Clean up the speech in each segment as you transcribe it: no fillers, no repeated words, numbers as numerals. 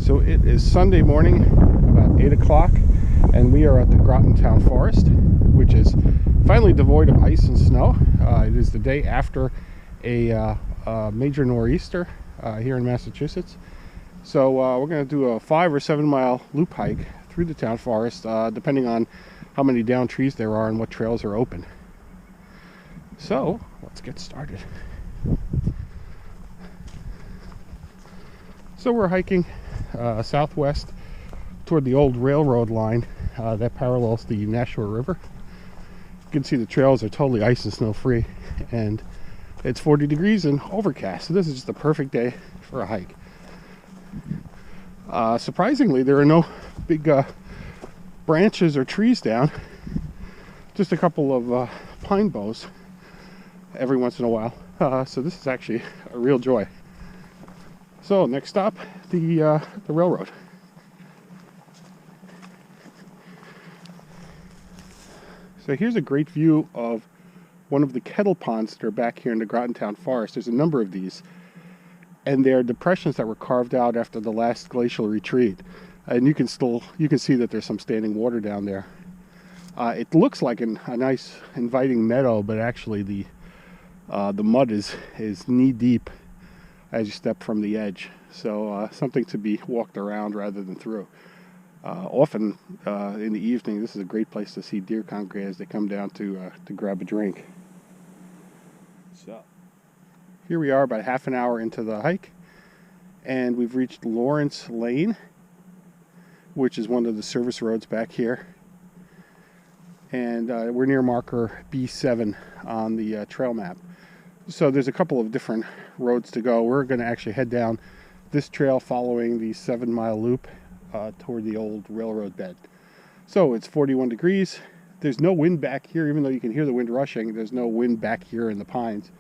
So it is Sunday morning, about 8 o'clock, and we are at the Groton Town Forest, which is finally devoid of ice and snow. It is the day after a major nor'easter here in Massachusetts. So we're going to do a 5 or 7 mile loop hike through the town forest, depending on how many downed trees there are and what trails are open. So let's get started. So we're hiking southwest toward the old railroad line that parallels the Nashua River. You can see the trails are totally ice and snow free, and it's 40 degrees and overcast, so this is just the perfect day for a hike. Surprisingly, there are no big branches or trees down, just a couple of pine boughs every once in a while, so this is actually a real joy. So next stop, the railroad. So here's a great view of one of the Kettle ponds that are back here in the Groton Town Forest. There's a number of these, and they're depressions that were carved out after the last glacial retreat. And you can see that there's some standing water down there. It looks like a nice inviting meadow, but actually the mud is knee deep as you step from the edge. So something to be walked around rather than through. Often in the evening, this is a great place to see deer congregate as they come down to grab a drink. So here we are about half an hour into the hike, and we've reached Lawrence Lane, which is one of the service roads back here. And we're near marker B7 on the trail map. So there's a couple of different roads to go. We're going to actually head down this trail following the 7 mile loop toward the old railroad bed. So it's 41 degrees. There's no wind back here, even though you can hear the wind rushing. There's no wind back here in the pines.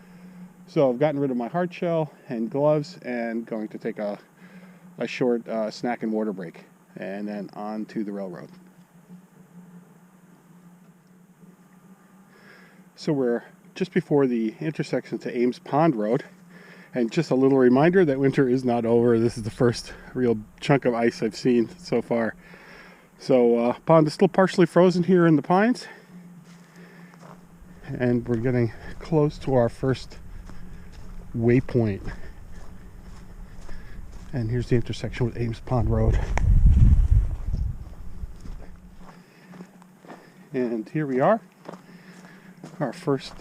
So I've gotten rid of my hard shell and gloves and going to take a short snack and water break, and then on to the railroad. So we're just before the intersection to Ames Pond Road, and just a little reminder that winter is not over. This is the first real chunk of ice I've seen so far. So pond is still partially frozen here in the pines, and we're getting close to our first waypoint. And here's the intersection with Ames Pond Road. And here we are, our first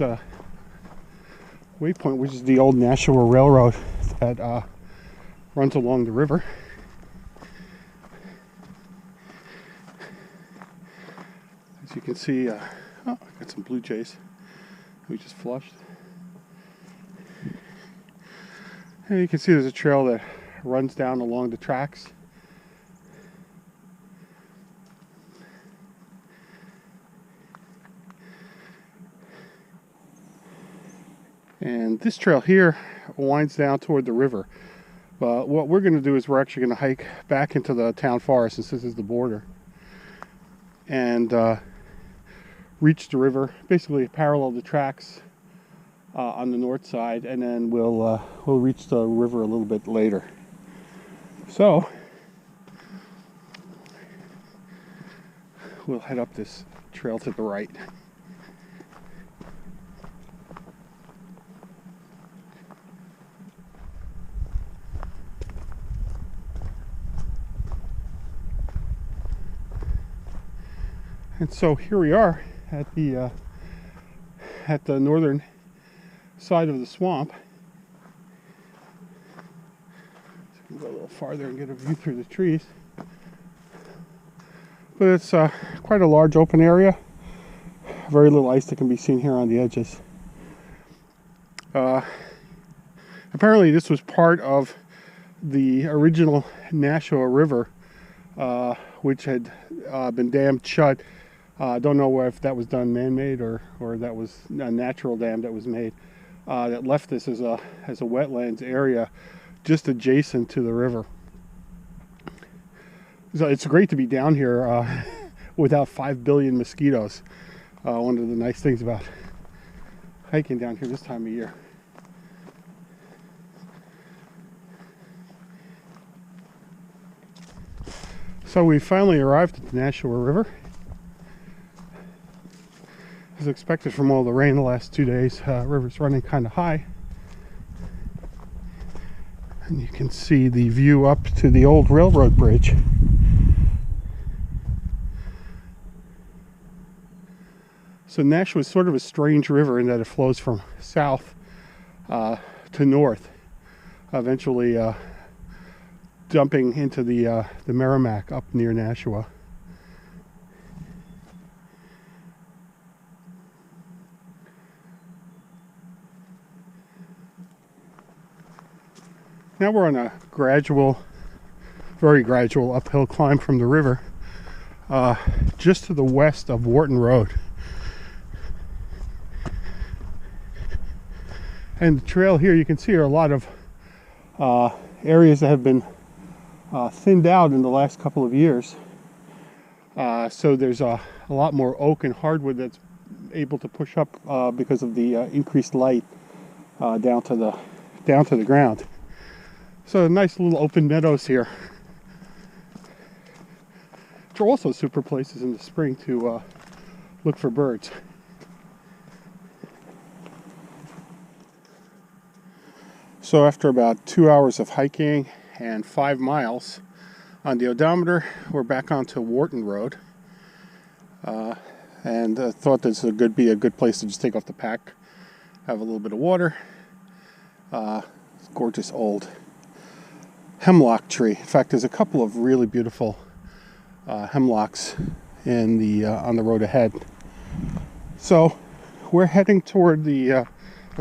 waypoint, which is the old Nashua Railroad that runs along the river. As you can see, oh, I got some blue jays we just flushed. And you can see there's a trail that runs down along the tracks. And this trail here winds down toward the river. What we're going to do is we're actually going to hike back into the town forest, since this is the border, and reach the river, basically parallel the tracks on the north side, and then we'll reach the river a little bit later. So we'll head up this trail to the right. And so here we are at the northern side of the swamp. So we can go a little farther and get a view through the trees. But it's quite a large open area. Very little ice that can be seen here on the edges. Apparently this was part of the original Nashua River, which had been dammed shut. I don't know if that was done man-made or that was a natural dam that was made, that left this as a wetlands area just adjacent to the river. So it's great to be down here without 5 billion mosquitoes. One of the nice things about hiking down here this time of year. So we finally arrived at the Nashua River. As expected from all the rain the last 2 days, river's running kind of high. And you can see the view up to the old railroad bridge. So Nashua is sort of a strange river in that it flows from south to north, eventually dumping into the Merrimack up near Nashua. Now we're on a very gradual uphill climb from the river, just to the west of Wharton Road. And the trail here, you can see, are a lot of areas that have been thinned out in the last couple of years. So there's a lot more oak and hardwood that's able to push up because of the increased light down to the ground. So nice little open meadows here. Which are also super places in the spring to look for birds. So after about 2 hours of hiking and 5 miles on the odometer, we're back onto Wharton Road. And thought this would be a good place to just take off the pack, have a little bit of water. It's gorgeous old hemlock tree. In fact, there's a couple of really beautiful hemlocks in the on the road ahead. So we're heading toward a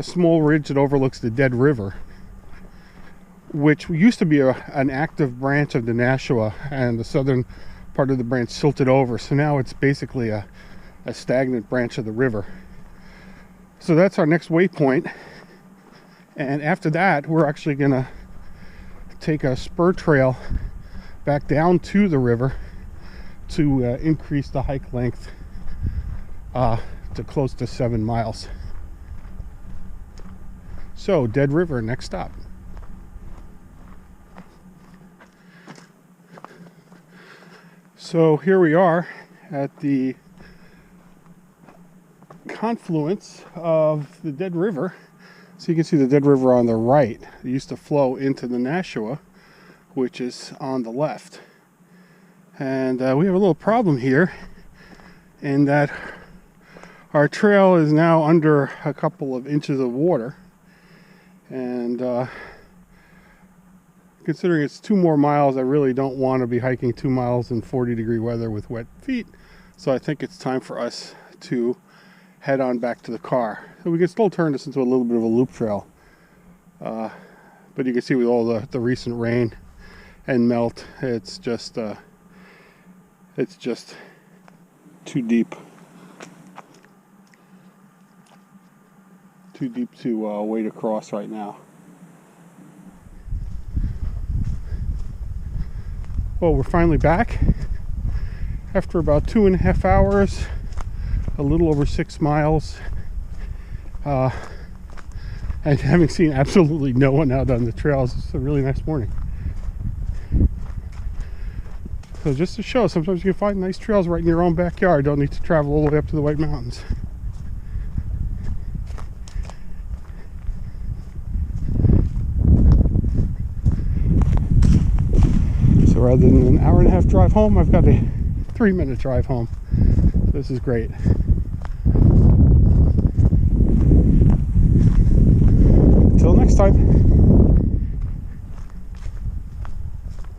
small ridge that overlooks the Dead River, which used to be an active branch of the Nashua, and the southern part of the branch silted over. So now it's basically a stagnant branch of the river. So that's our next waypoint. And after that, we're actually going to take a spur trail back down to the river to increase the hike length to close to 7 miles. So, Dead River, next stop. So here we are at the confluence of the Dead River. So you can see the Dead River on the right. It used to flow into the Nashua, which is on the left. And we have a little problem here in that our trail is now under a couple of inches of water. And considering it's 2 more miles, I really don't want to be hiking 2 miles in 40-degree weather with wet feet. So I think it's time for us to head on back to the car. So we can still turn this into a little bit of a loop trail. But you can see with all the recent rain and melt, it's just too deep. Too deep to wade across right now. Well, we're finally back after about 2.5 hours, a little over 6 miles, and having seen absolutely no one out on the trails. It's a really nice morning. So just to show, sometimes you can find nice trails right in your own backyard. Don't need to travel all the way up to the White Mountains. So rather than an 1.5-hour drive home, I've got a 3-minute drive home. This is great. Until next time.